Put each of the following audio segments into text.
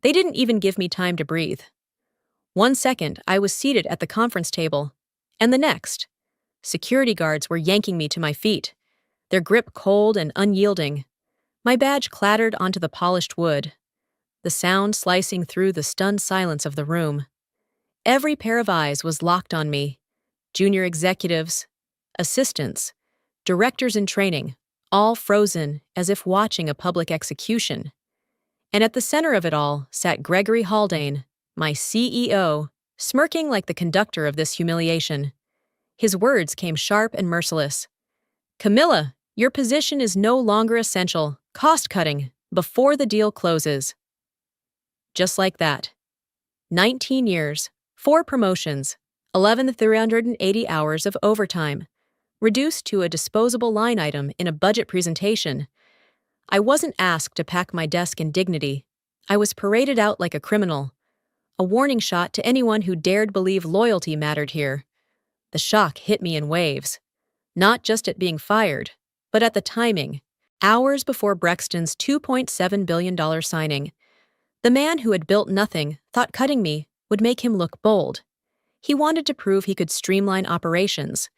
They didn't even give me time to breathe. 1 second, I was seated at the conference table, and the next, security guards were yanking me to my feet, their grip cold and unyielding. My badge clattered onto the polished wood, the sound slicing through the stunned silence of the room. Every pair of eyes was locked on me. Junior executives, assistants, directors in training, all frozen as if watching a public execution. And at the center of it all sat Gregory Haldane, my CEO, smirking like the conductor of this humiliation. His words came sharp and merciless. "Camilla, your position is no longer essential. Cost-cutting, before the deal closes." Just like that. 19 years, 4 promotions, 11,380 hours of overtime, reduced to a disposable line item in a budget presentation. I wasn't asked to pack my desk in dignity. I was paraded out like a criminal. A warning shot to anyone who dared believe loyalty mattered here. The shock hit me in waves. Not just at being fired, but at the timing. Hours before Brexton's $2.7 billion signing, the man who had built nothing thought cutting me would make him look bold. He wanted to prove he could streamline operations,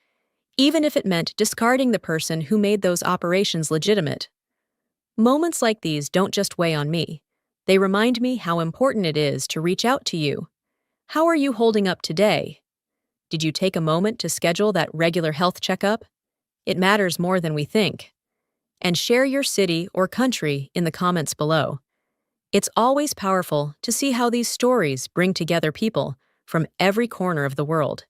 even if it meant discarding the person who made those operations legitimate. Moments like these don't just weigh on me. They remind me how important it is to reach out to you. How are you holding up today? Did you take a moment to schedule that regular health checkup? It matters more than we think. And share your city or country in the comments below. It's always powerful to see how these stories bring together people from every corner of the world.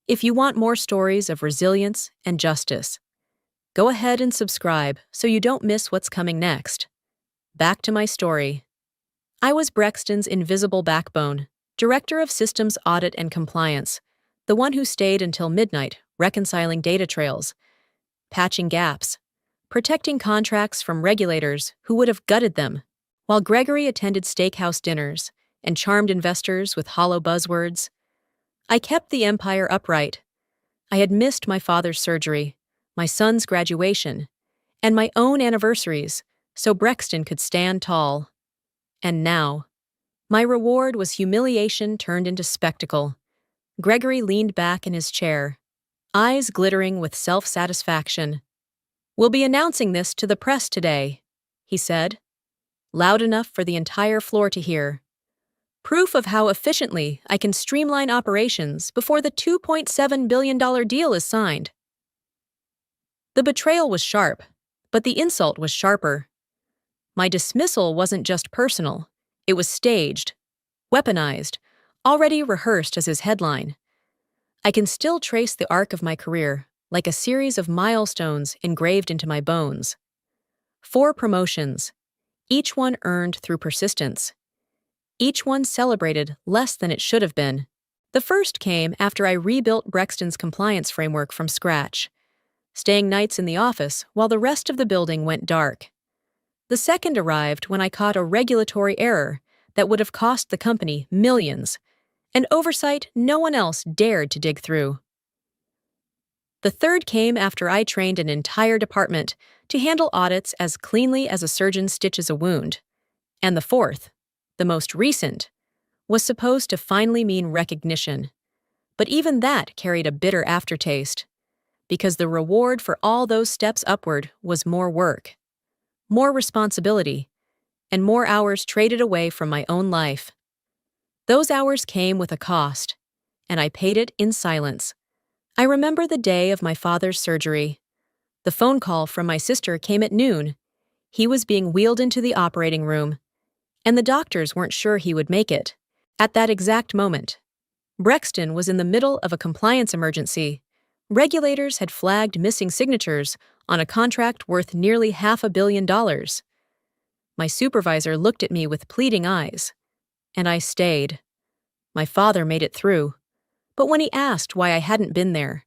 If you want more stories of resilience and justice, go ahead and subscribe so you don't miss what's coming next. Back to my story. I was Brexton's invisible backbone, Director of Systems Audit and Compliance, the one who stayed until midnight, reconciling data trails, patching gaps, protecting contracts from regulators who would have gutted them, while Gregory attended steakhouse dinners and charmed investors with hollow buzzwords. I kept the empire upright. I had missed my father's surgery, my son's graduation, and my own anniversaries, so Brexton could stand tall. And now, my reward was humiliation turned into spectacle. Gregory leaned back in his chair, eyes glittering with self-satisfaction. "We'll be announcing this to the press today," he said, loud enough for the entire floor to hear. "Proof of how efficiently I can streamline operations before the $2.7 billion deal is signed." The betrayal was sharp, but the insult was sharper. My dismissal wasn't just personal. It was staged, weaponized, already rehearsed as his headline. I can still trace the arc of my career, like a series of milestones engraved into my bones. 4 promotions, each one earned through persistence. Each one celebrated less than it should have been. The first came after I rebuilt Brexton's compliance framework from scratch, staying nights in the office while the rest of the building went dark. The second arrived when I caught a regulatory error that would have cost the company millions, an oversight no one else dared to dig through. The third came after I trained an entire department to handle audits as cleanly as a surgeon stitches a wound. And the fourth, the most recent, was supposed to finally mean recognition. But even that carried a bitter aftertaste, because the reward for all those steps upward was more work, more responsibility, and more hours traded away from my own life. Those hours came with a cost, and I paid it in silence. I remember the day of my father's surgery. The phone call from my sister came at noon. He was being wheeled into the operating room, and the doctors weren't sure he would make it. At that exact moment, Brexton was in the middle of a compliance emergency. Regulators had flagged missing signatures on a contract worth nearly $500 million. My supervisor looked at me with pleading eyes, and I stayed. My father made it through, but when he asked why I hadn't been there,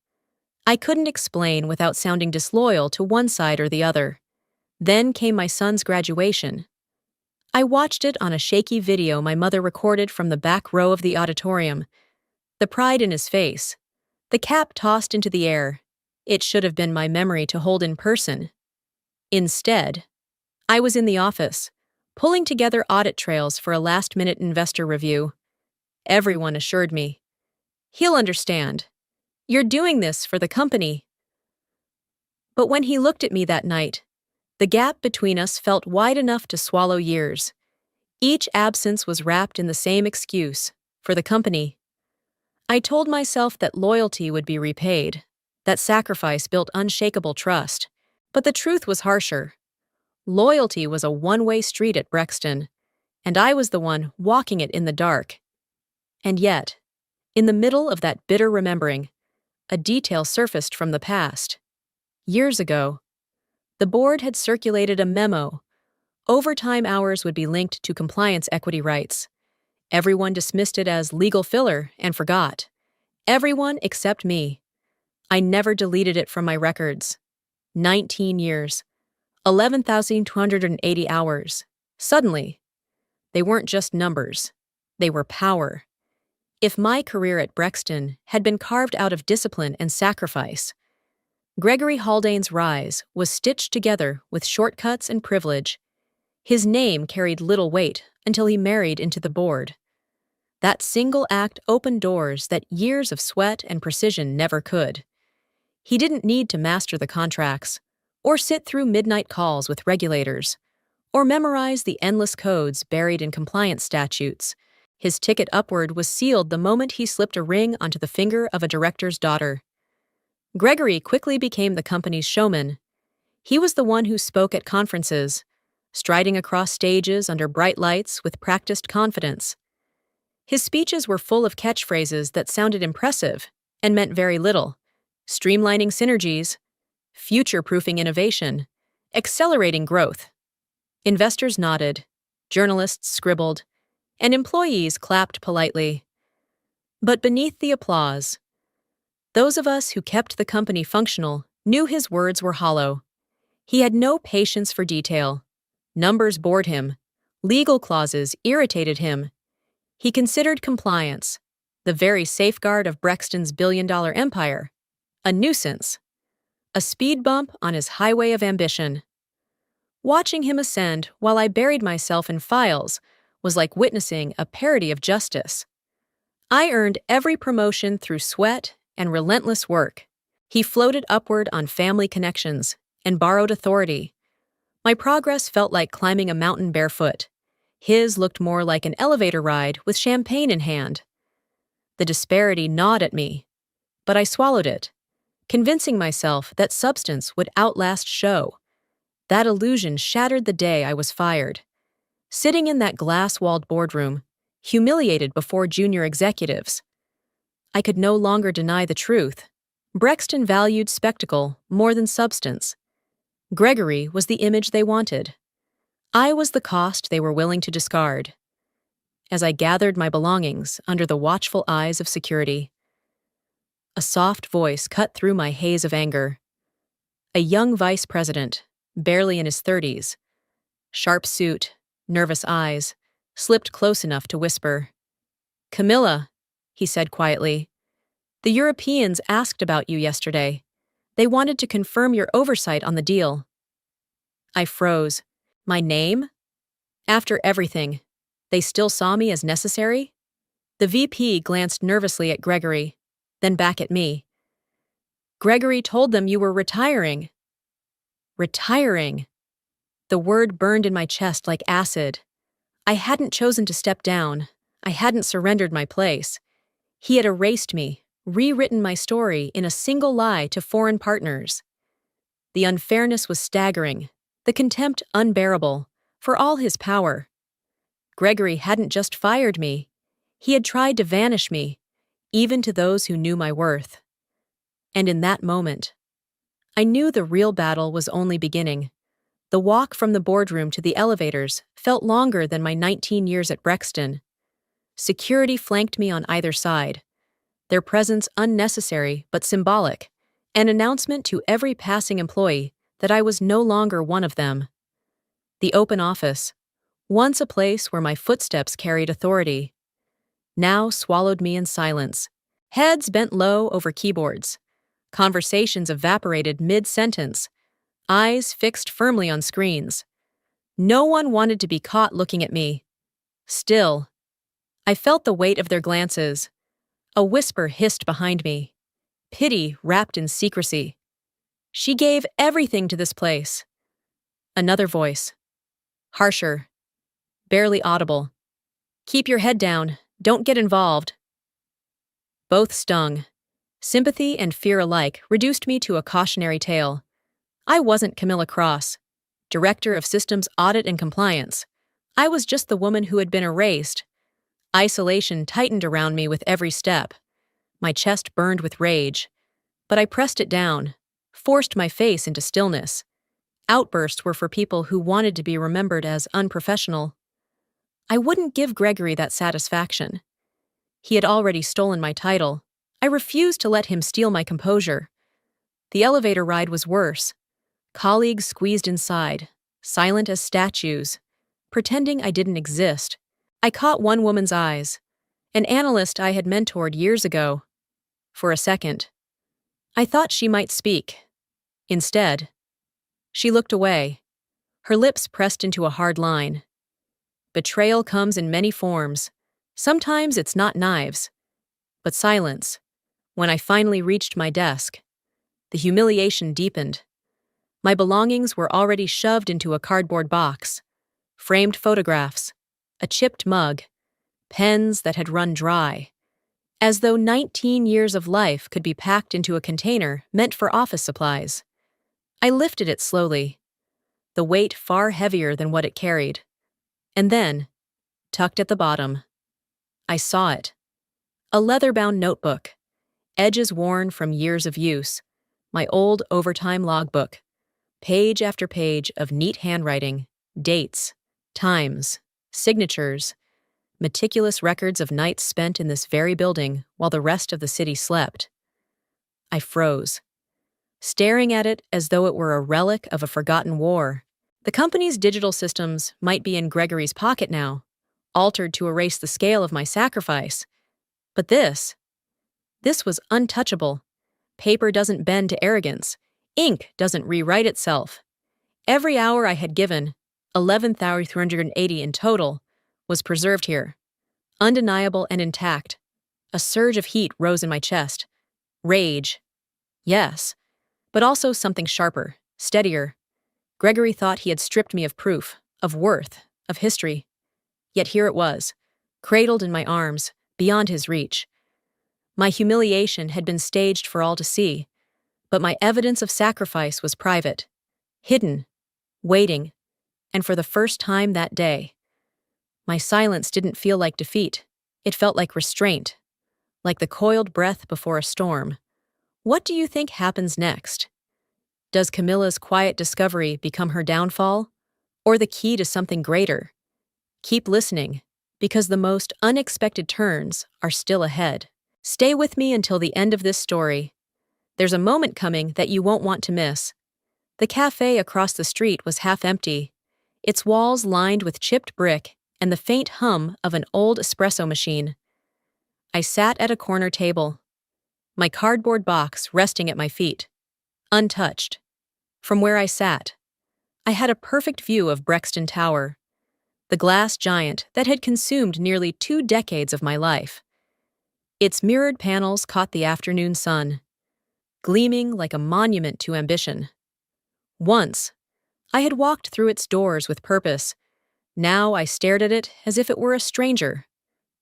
I couldn't explain without sounding disloyal to one side or the other. Then came my son's graduation. I watched it on a shaky video my mother recorded from the back row of the auditorium. The pride in his face, the cap tossed into the air. It should have been my memory to hold in person. Instead, I was in the office, pulling together audit trails for a last-minute investor review. Everyone assured me, "He'll understand. You're doing this for the company." But when he looked at me that night, the gap between us felt wide enough to swallow years. Each absence was wrapped in the same excuse, for the company. I told myself that loyalty would be repaid, that sacrifice built unshakable trust. But the truth was harsher. Loyalty was a one-way street at Brexton, and I was the one walking it in the dark. And yet, in the middle of that bitter remembering, a detail surfaced from the past. Years ago, the board had circulated a memo. Overtime hours would be linked to compliance equity rights. Everyone dismissed it as legal filler and forgot. Everyone except me. I never deleted it from my records. 19 years. 11,280 hours. Suddenly, they weren't just numbers. They were power. If my career at Brexton had been carved out of discipline and sacrifice, Gregory Haldane's rise was stitched together with shortcuts and privilege. His name carried little weight until he married into the board. That single act opened doors that years of sweat and precision never could. He didn't need to master the contracts, or sit through midnight calls with regulators, or memorize the endless codes buried in compliance statutes. His ticket upward was sealed the moment he slipped a ring onto the finger of a director's daughter. Gregory quickly became the company's showman. He was the one who spoke at conferences, striding across stages under bright lights with practiced confidence. His speeches were full of catchphrases that sounded impressive and meant very little: streamlining synergies, future-proofing innovation, accelerating growth. Investors nodded, journalists scribbled, and employees clapped politely. But beneath the applause, those of us who kept the company functional knew his words were hollow. He had no patience for detail. Numbers bored him. Legal clauses irritated him. He considered compliance, the very safeguard of Brexton's billion-dollar empire, a nuisance, a speed bump on his highway of ambition. Watching him ascend while I buried myself in files was like witnessing a parody of justice. I earned every promotion through sweat and relentless work. He floated upward on family connections and borrowed authority. My progress felt like climbing a mountain barefoot. His looked more like an elevator ride with champagne in hand. The disparity gnawed at me, but I swallowed it, convincing myself that substance would outlast show. That illusion shattered the day I was fired. Sitting in that glass-walled boardroom, humiliated before junior executives, I could no longer deny the truth. Brexton valued spectacle more than substance. Gregory was the image they wanted. I was the cost they were willing to discard. As I gathered my belongings under the watchful eyes of security, a soft voice cut through my haze of anger. A young vice president, barely in his 30s, sharp suit, nervous eyes, slipped close enough to whisper. "Camilla," he said quietly, "the Europeans asked about you yesterday. They wanted to confirm your oversight on the deal." I froze. My name? After everything, they still saw me as necessary? The VP glanced nervously at Gregory, then back at me. "Gregory told them you were retiring." Retiring. The word burned in my chest like acid. I hadn't chosen to step down. I hadn't surrendered my place. He had erased me, rewritten my story in a single lie to foreign partners. The unfairness was staggering, the contempt unbearable, for all his power. Gregory hadn't just fired me. He had tried to vanish me, even to those who knew my worth. And in that moment, I knew the real battle was only beginning. The walk from the boardroom to the elevators felt longer than my 19 years at Brexton. Security flanked me on either side, their presence unnecessary but symbolic, an announcement to every passing employee that I was no longer one of them. The open office, once a place where my footsteps carried authority, now swallowed me in silence. Heads bent low over keyboards. Conversations evaporated mid-sentence. Eyes fixed firmly on screens. No one wanted to be caught looking at me. Still, I felt the weight of their glances. A whisper hissed behind me. Pity wrapped in secrecy. She gave everything to this place. Another voice. Harsher. Barely audible. Keep your head down. Don't get involved. Both stung. Sympathy and fear alike reduced me to a cautionary tale. I wasn't Camilla Cross, Director of Systems Audit and Compliance. I was just the woman who had been erased. Isolation tightened around me with every step. My chest burned with rage. But I pressed it down, forced my face into stillness. Outbursts were for people who wanted to be remembered as unprofessional. I wouldn't give Gregory that satisfaction. He had already stolen my title. I refused to let him steal my composure. The elevator ride was worse. Colleagues squeezed inside, silent as statues, pretending I didn't exist. I caught one woman's eyes, an analyst I had mentored years ago. For a second, I thought she might speak. Instead, she looked away, her lips pressed into a hard line. Betrayal comes in many forms. Sometimes it's not knives, but silence. When I finally reached my desk, the humiliation deepened. My belongings were already shoved into a cardboard box. Framed photographs, a chipped mug, pens that had run dry. As though 19 years of life could be packed into a container meant for office supplies. I lifted it slowly, the weight far heavier than what it carried. And then, tucked at the bottom, I saw it. A leather-bound notebook, edges worn from years of use, my old overtime logbook, page after page of neat handwriting, dates, times, signatures, meticulous records of nights spent in this very building while the rest of the city slept. I froze, staring at it as though it were a relic of a forgotten war. The company's digital systems might be in Gregory's pocket now, altered to erase the scale of my sacrifice. But this was untouchable. Paper doesn't bend to arrogance. Ink doesn't rewrite itself. Every hour I had given, 11,380 in total, was preserved here, undeniable and intact. A surge of heat rose in my chest. Rage. Yes, but also something sharper, steadier. Gregory thought he had stripped me of proof, of worth, of history. Yet here it was, cradled in my arms, beyond his reach. My humiliation had been staged for all to see, but my evidence of sacrifice was private, hidden, waiting, and for the first time that day, my silence didn't feel like defeat. It felt like restraint, like the coiled breath before a storm. What do you think happens next? Does Camilla's quiet discovery become her downfall, or the key to something greater? Keep listening, because the most unexpected turns are still ahead. Stay with me until the end of this story. There's a moment coming that you won't want to miss. The cafe across the street was half empty, its walls lined with chipped brick and the faint hum of an old espresso machine. I sat at a corner table, my cardboard box resting at my feet, untouched. From where I sat, I had a perfect view of Brexton Tower, the glass giant that had consumed nearly 2 decades of my life. Its mirrored panels caught the afternoon sun, gleaming like a monument to ambition. Once, I had walked through its doors with purpose. Now I stared at it as if it were a stranger.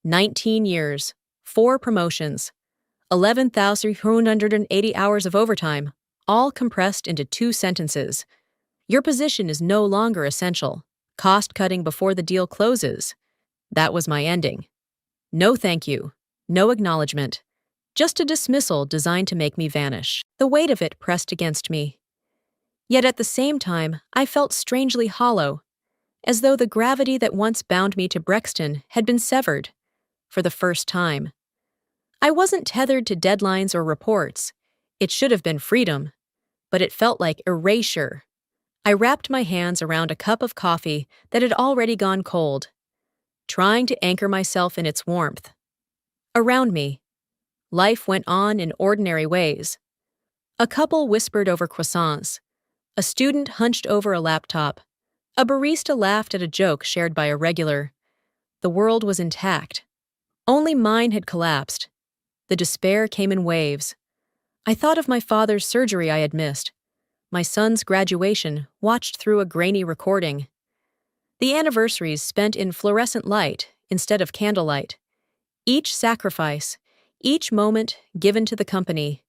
19 years, 4 promotions, 11,380 hours of overtime, all compressed into 2 sentences. Your position is no longer essential. Cost-cutting before the deal closes. That was my ending. No thank you, no acknowledgement. Just a dismissal designed to make me vanish. The weight of it pressed against me. Yet at the same time, I felt strangely hollow, as though the gravity that once bound me to Brexton had been severed, for the first time. I wasn't tethered to deadlines or reports. It should have been freedom, but it felt like erasure. I wrapped my hands around a cup of coffee that had already gone cold, trying to anchor myself in its warmth. Around me, life went on in ordinary ways. A couple whispered over croissants. A student hunched over a laptop. A barista laughed at a joke shared by a regular. The world was intact. Only mine had collapsed. The despair came in waves. I thought of my father's surgery I had missed, my son's graduation watched through a grainy recording, the anniversaries spent in fluorescent light instead of candlelight. Each sacrifice, each moment given to the company,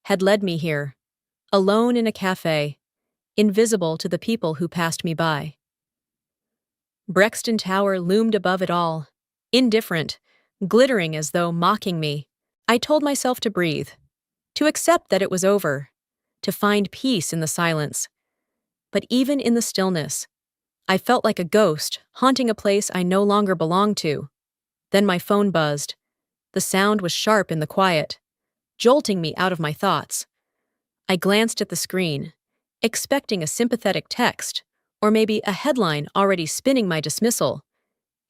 had led me here, alone in a cafe, invisible to the people who passed me by. Brexton Tower loomed above it all, indifferent, glittering as though mocking me. I told myself to breathe, to accept that it was over, to find peace in the silence. But even in the stillness, I felt like a ghost haunting a place I no longer belonged to. Then my phone buzzed. The sound was sharp in the quiet, jolting me out of my thoughts. I glanced at the screen, expecting a sympathetic text, or maybe a headline already spinning my dismissal.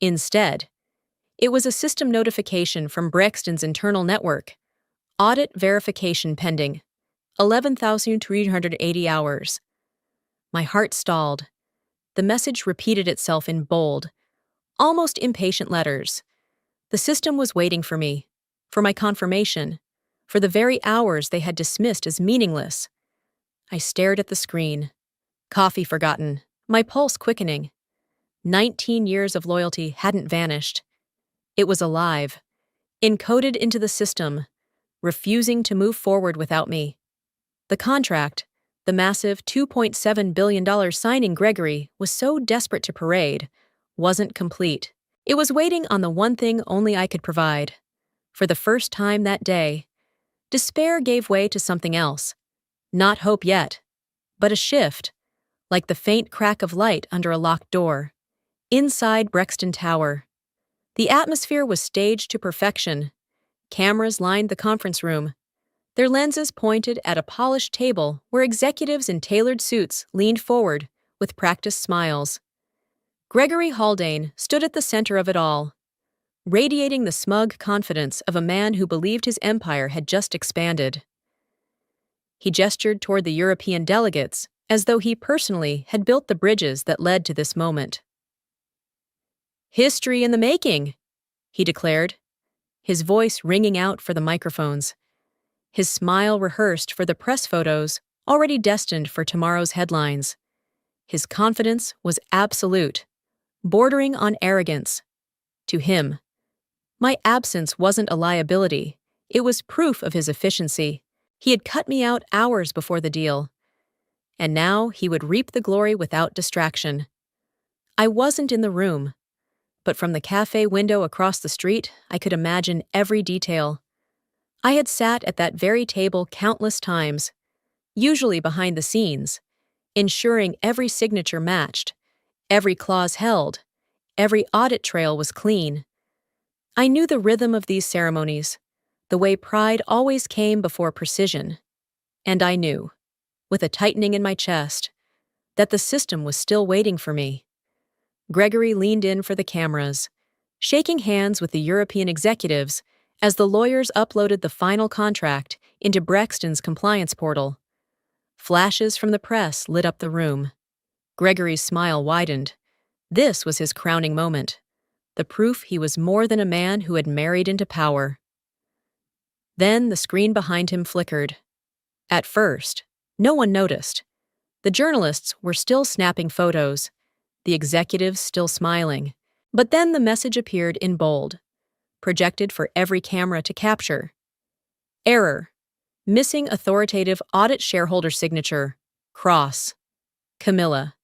Instead, it was a system notification from Brexton's internal network. Audit verification pending. 11,380 hours. My heart stalled. The message repeated itself in bold, almost impatient letters. The system was waiting for me, for my confirmation, for the very hours they had dismissed as meaningless. I stared at the screen. Coffee forgotten, my pulse quickening. 19 years of loyalty hadn't vanished. It was alive, encoded into the system, refusing to move forward without me. The contract, the massive $2.7 billion signing Gregory was so desperate to parade, wasn't complete. It was waiting on the one thing only I could provide. For the first time that day, despair gave way to something else. Not hope yet, but a shift, like the faint crack of light under a locked door. Inside Brexton Tower, the atmosphere was staged to perfection. Cameras lined the conference room, their lenses pointed at a polished table where executives in tailored suits leaned forward with practiced smiles. Gregory Haldane stood at the center of it all, radiating the smug confidence of a man who believed his empire had just expanded. He gestured toward the European delegates as though he personally had built the bridges that led to this moment. "History in the making," he declared, his voice ringing out for the microphones. His smile rehearsed for the press photos already destined for tomorrow's headlines. His confidence was absolute, bordering on arrogance. To him, my absence wasn't a liability, it was proof of his efficiency. He had cut me out hours before the deal, and now he would reap the glory without distraction. I wasn't in the room, but from the cafe window across the street, I could imagine every detail. I had sat at that very table countless times, usually behind the scenes, ensuring every signature matched, every clause held, every audit trail was clean. I knew the rhythm of these ceremonies, the way pride always came before precision. And I knew, with a tightening in my chest, that the system was still waiting for me. Gregory leaned in for the cameras, shaking hands with the European executives as the lawyers uploaded the final contract into Brexton's compliance portal. Flashes from the press lit up the room. Gregory's smile widened. This was his crowning moment, the proof he was more than a man who had married into power. Then the screen behind him flickered. At first, no one noticed. The journalists were still snapping photos, the executives still smiling. But then the message appeared in bold, projected for every camera to capture. Error. Missing authoritative audit shareholder signature. Cross. Camilla.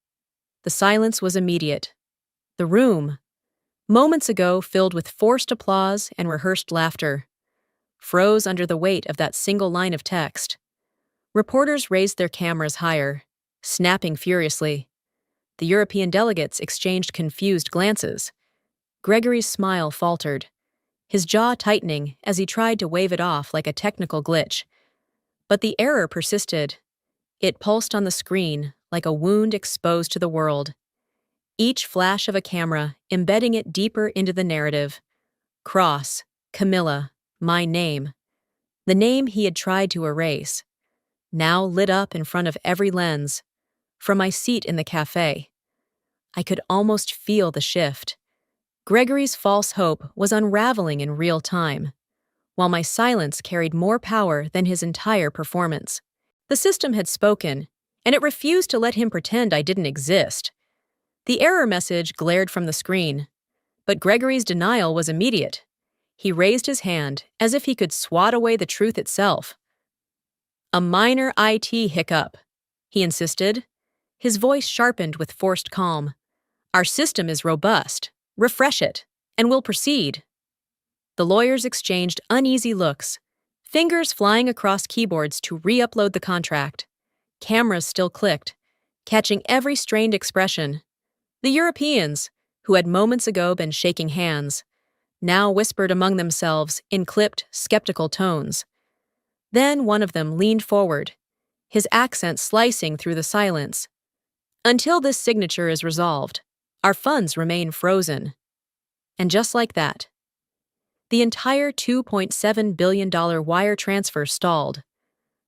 The silence was immediate. The room, moments ago filled with forced applause and rehearsed laughter, froze under the weight of that single line of text. Reporters raised their cameras higher, snapping furiously. The European delegates exchanged confused glances. Gregory's smile faltered, his jaw tightening as he tried to wave it off like a technical glitch. But the error persisted. It pulsed on the screen like a wound exposed to the world. Each flash of a camera embedding it deeper into the narrative. Cross, Camilla, my name. The name he had tried to erase, now lit up in front of every lens. From my seat in the cafe, I could almost feel the shift. Gregory's false hope was unraveling in real time, while my silence carried more power than his entire performance. The system had spoken, and it refused to let him pretend I didn't exist. The error message glared from the screen, but Gregory's denial was immediate. He raised his hand as if he could swat away the truth itself. "A minor IT hiccup," he insisted. His voice sharpened with forced calm. "Our system is robust. Refresh it, and we'll proceed." The lawyers exchanged uneasy looks, fingers flying across keyboards to re-upload the contract. Cameras still clicked, catching every strained expression. The Europeans, who had moments ago been shaking hands, now whispered among themselves in clipped, skeptical tones. Then one of them leaned forward, his accent slicing through the silence. "Until this signature is resolved, our funds remain frozen." And just like that, the entire $2.7 billion wire transfer stalled.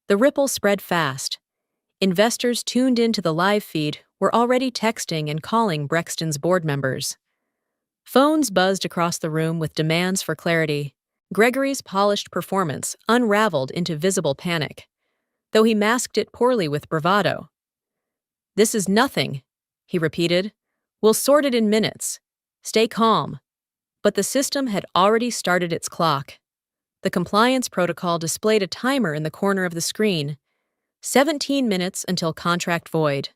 The ripple spread fast. Investors tuned into the live feed were already texting and calling Brexton's board members. Phones buzzed across the room with demands for clarity. Gregory's polished performance unraveled into visible panic, though he masked it poorly with bravado. "This is nothing," he repeated. "We'll sort it in minutes. Stay calm." But the system had already started its clock. The compliance protocol displayed a timer in the corner of the screen. 17 minutes until contract void.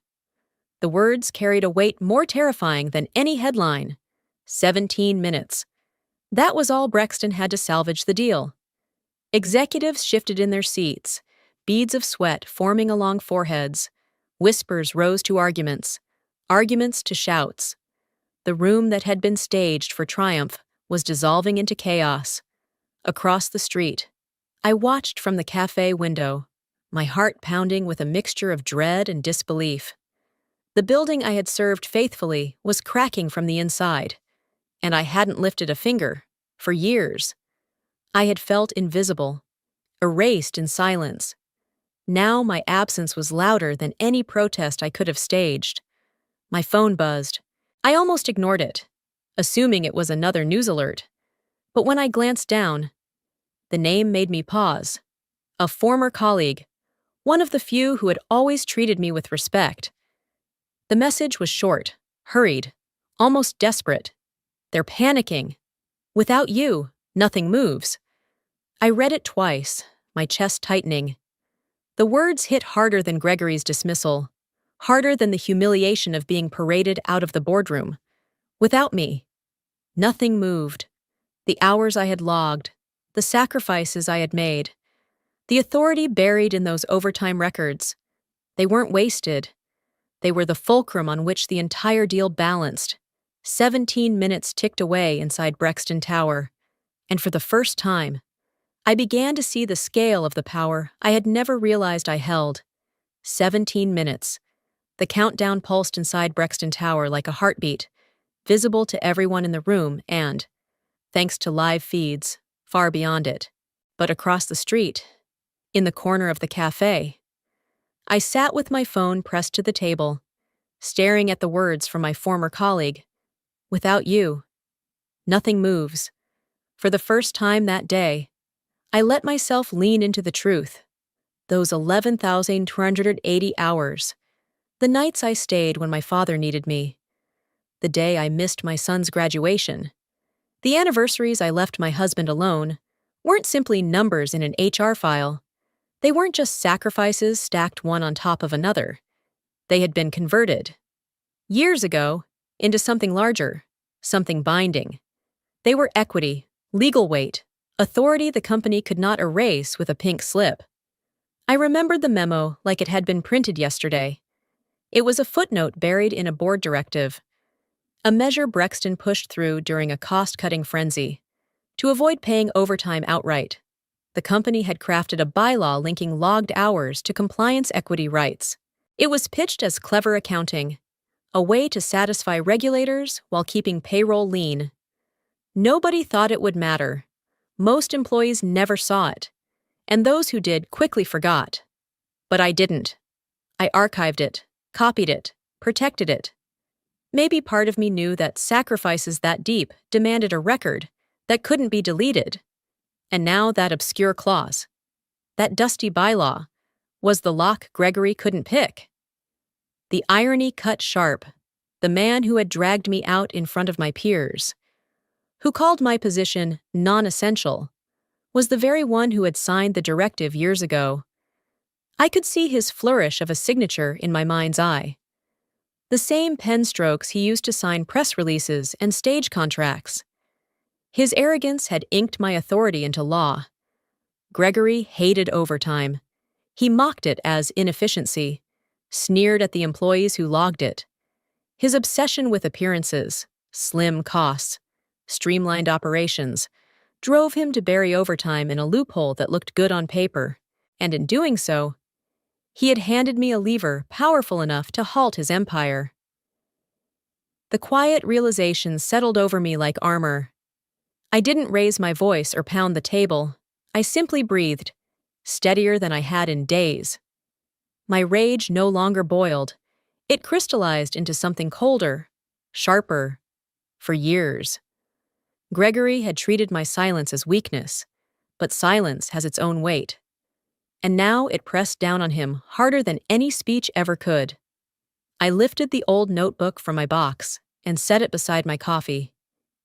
The words carried a weight more terrifying than any headline. 17 minutes. That was all Brexton had to salvage the deal. Executives shifted in their seats, beads of sweat forming along foreheads. Whispers rose to arguments to shouts. The room that had been staged for triumph was dissolving into chaos. Across the street, I watched from the cafe window, my heart pounding with a mixture of dread and disbelief. The building I had served faithfully was cracking from the inside, and I hadn't lifted a finger for years. I had felt invisible, erased in silence. Now my absence was louder than any protest I could have staged. My phone buzzed. I almost ignored it, assuming it was another news alert. But when I glanced down, the name made me pause. A former colleague, one of the few who had always treated me with respect. The message was short, hurried, almost desperate. "They're panicking. Without you, nothing moves." I read it twice, my chest tightening. The words hit harder than Gregory's dismissal, harder than the humiliation of being paraded out of the boardroom. Without me, nothing moved. The hours I had logged, the sacrifices I had made, the authority buried in those overtime records. They weren't wasted. They were the fulcrum on which the entire deal balanced. 17 minutes ticked away inside Brexton Tower, and for the first time, I began to see the scale of the power I had never realized I held. 17 minutes. The countdown pulsed inside Brexton Tower like a heartbeat, visible to everyone in the room and, thanks to live feeds, far beyond it. But across the street, in the corner of the cafe, I sat with my phone pressed to the table, staring at the words from my former colleague. "Without you, nothing moves." For the first time that day, I let myself lean into the truth. Those 11,280 hours. The nights I stayed when my father needed me. The day I missed my son's graduation. The anniversaries I left my husband alone weren't simply numbers in an HR file. They weren't just sacrifices stacked one on top of another. They had been converted, years ago, into something larger, something binding. They were equity, legal weight, authority the company could not erase with a pink slip. I remembered the memo like it had been printed yesterday. It was a footnote buried in a board directive, a measure Brexton pushed through during a cost-cutting frenzy. To avoid paying overtime outright, the company had crafted a bylaw linking logged hours to compliance equity rights. It was pitched as clever accounting, a way to satisfy regulators while keeping payroll lean. Nobody thought it would matter. Most employees never saw it, and those who did quickly forgot. But I didn't. I archived it, copied it, protected it. Maybe part of me knew that sacrifices that deep demanded a record that couldn't be deleted. And now that obscure clause, that dusty bylaw, was the lock Gregory couldn't pick. The irony cut sharp. The man who had dragged me out in front of my peers, who called my position non-essential, was the very one who had signed the directive years ago. I could see his flourish of a signature in my mind's eye. The same pen strokes he used to sign press releases and stage contracts. His arrogance had inked my authority into law. Gregory hated overtime. He mocked it as inefficiency, sneered at the employees who logged it. His obsession with appearances, slim costs, streamlined operations, drove him to bury overtime in a loophole that looked good on paper, and in doing so, he had handed me a lever powerful enough to halt his empire. The quiet realization settled over me like armor. I didn't raise my voice or pound the table. I simply breathed, steadier than I had in days. My rage no longer boiled. It crystallized into something colder, sharper, for years. Gregory had treated my silence as weakness, but silence has its own weight. And now it pressed down on him harder than any speech ever could. I lifted the old notebook from my box and set it beside my coffee.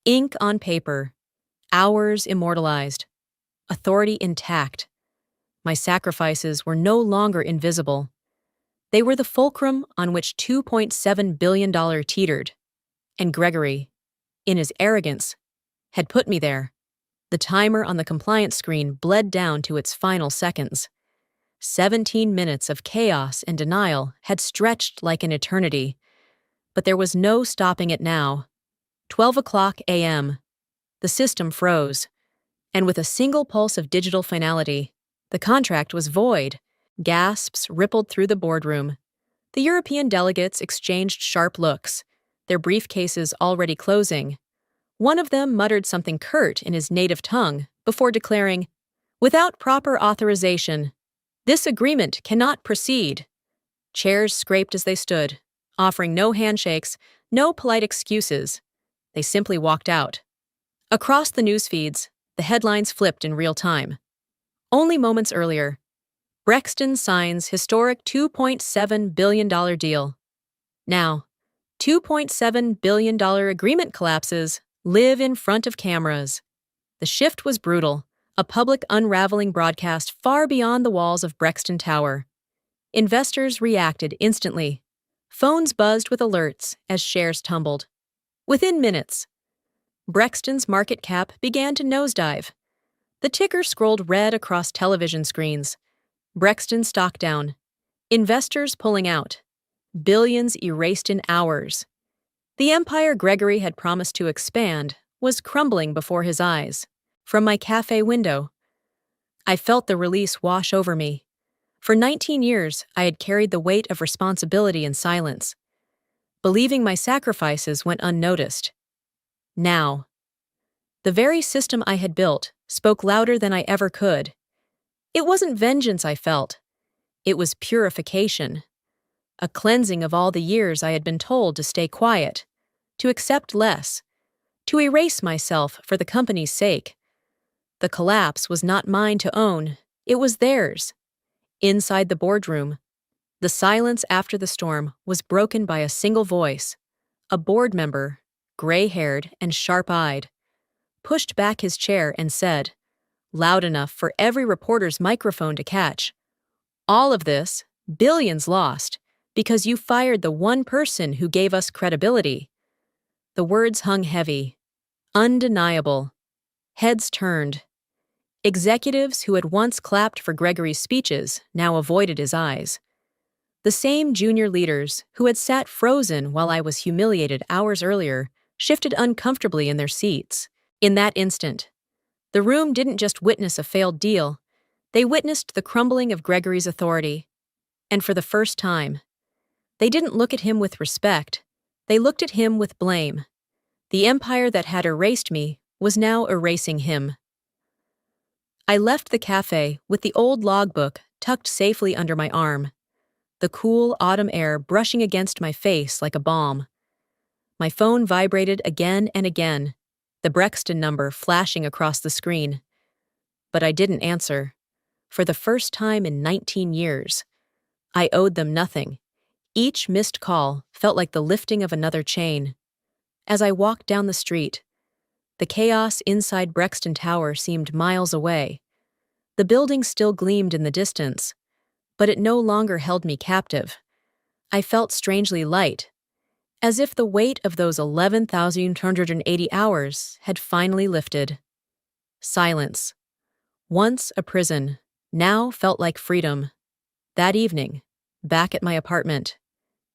Ink on paper, hours immortalized, authority intact. My sacrifices were no longer invisible. They were the fulcrum on which $2.7 billion teetered. And Gregory, in his arrogance, had put me there. The timer on the compliance screen bled down to its final seconds. 17 minutes of chaos and denial had stretched like an eternity. But there was no stopping it now. 12 a.m. The system froze. And with a single pulse of digital finality, the contract was void. Gasps rippled through the boardroom. The European delegates exchanged sharp looks, their briefcases already closing. One of them muttered something curt in his native tongue before declaring, "Without proper authorization, this agreement cannot proceed." Chairs scraped as they stood, offering no handshakes, no polite excuses. They simply walked out. Across the news feeds, the headlines flipped in real time. Only moments earlier, Brexton signs historic $2.7 billion deal. Now, $2.7 billion agreement collapses live in front of cameras. The shift was brutal, a public unraveling broadcast far beyond the walls of Brexton Tower. Investors reacted instantly. Phones buzzed with alerts as shares tumbled. Within minutes, Brexton's market cap began to nosedive. The ticker scrolled red across television screens. Brexton stock down. Investors pulling out. Billions erased in hours. The empire Gregory had promised to expand was crumbling before his eyes. From my cafe window, I felt the release wash over me. For 19 years, I had carried the weight of responsibility in silence, believing my sacrifices went unnoticed. Now, the very system I had built spoke louder than I ever could. It wasn't vengeance I felt. It was purification. A cleansing of all the years I had been told to stay quiet, to accept less, to erase myself for the company's sake. The collapse was not mine to own. It was theirs. Inside the boardroom, the silence after the storm was broken by a single voice. A board member, gray-haired and sharp-eyed, pushed back his chair and said, loud enough for every reporter's microphone to catch, "All of this, billions lost, because you fired the one person who gave us credibility." The words hung heavy, undeniable. Heads turned. Executives who had once clapped for Gregory's speeches now avoided his eyes. The same junior leaders who had sat frozen while I was humiliated hours earlier shifted uncomfortably in their seats. In that instant, the room didn't just witness a failed deal, they witnessed the crumbling of Gregory's authority. And for the first time, they didn't look at him with respect, they looked at him with blame. The empire that had erased me was now erasing him. I left the cafe with the old logbook tucked safely under my arm, the cool autumn air brushing against my face like a balm. My phone vibrated again and again, the Brexton number flashing across the screen. But I didn't answer. For the first time in 19 years, I owed them nothing. Each missed call felt like the lifting of another chain. As I walked down the street, the chaos inside Brexton Tower seemed miles away. The building still gleamed in the distance, but it no longer held me captive. I felt strangely light, as if the weight of those 11,280 hours had finally lifted. Silence. Once a prison, now felt like freedom. That evening, back at my apartment,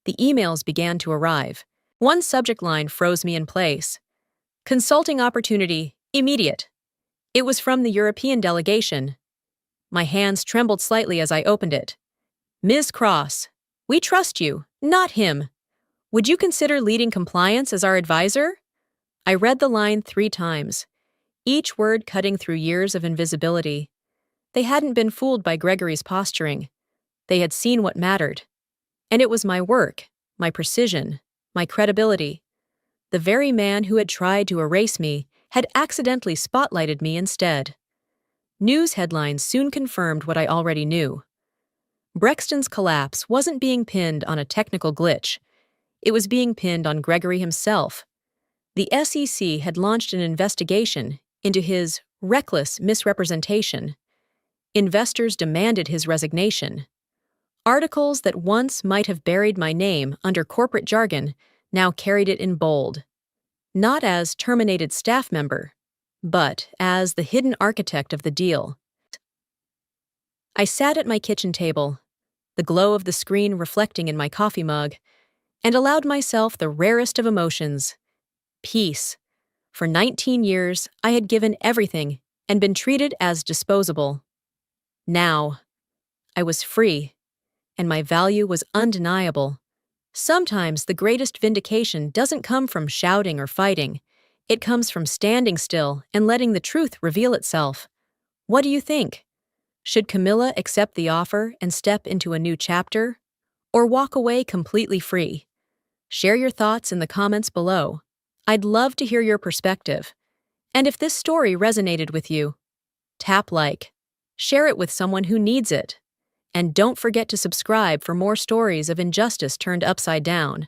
the emails began to arrive. One subject line froze me in place. Consulting opportunity, immediate. It was from the European delegation. My hands trembled slightly as I opened it. Ms. Cross, we trust you, not him. Would you consider leading compliance as our advisor? I read the line 3 times, each word cutting through years of invisibility. They hadn't been fooled by Gregory's posturing. They had seen what mattered. And it was my work, my precision, my credibility. The very man who had tried to erase me had accidentally spotlighted me instead. News headlines soon confirmed what I already knew. Brexton's collapse wasn't being pinned on a technical glitch. It was being pinned on Gregory himself. The SEC had launched an investigation into his reckless misrepresentation. Investors demanded his resignation. Articles that once might have buried my name under corporate jargon now carried it in bold. Not as terminated staff member, but as the hidden architect of the deal. I sat at my kitchen table, the glow of the screen reflecting in my coffee mug, and allowed myself the rarest of emotions, peace. For 19 years, I had given everything and been treated as disposable. Now, I was free, and my value was undeniable. Sometimes the greatest vindication doesn't come from shouting or fighting. It comes from standing still and letting the truth reveal itself. What do you think? Should Camilla accept the offer and step into a new chapter, or walk away completely free? Share your thoughts in the comments below. I'd love to hear your perspective. And if this story resonated with you, tap like. Share it with someone who needs it. And don't forget to subscribe for more stories of injustice turned upside down.